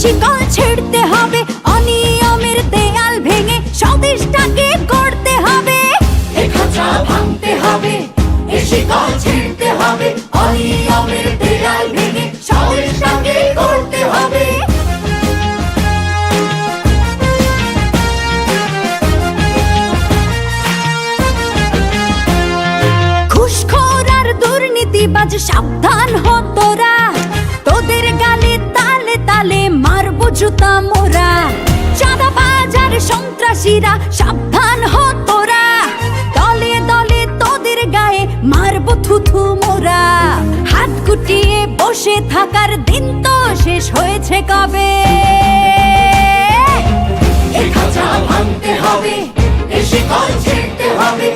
শিকল ছিঁড়তে হবে, অনিয়মের দেয়াল ভেঙে স্বদেশটাকে করতে হবে। এ খাঁচা ভাঙতে হবে, এ শিকল ছিঁড়তে হবে, অনিয়মের দেয়াল ভেঙে স্বদেশটাকে করতে হবে। ঘুষখোর আর দুর্নীতিবাজ সাবধান হ তোরা, তোদের গালে তালে তালে মারবো জুতা মোরা। চাঁদাবাজ আর সন্ত্রাসীরা সাবধান হ তোরা, দলে দলে তোদের গায়ে মারবো থুথু মোরা। হাত গুটিয়ে বসে থাকার দিন তো শেষ হয়েছে কবে। এ খাঁচা ভাঙতে হবে, এ শিকল ছিঁড়তে হবে,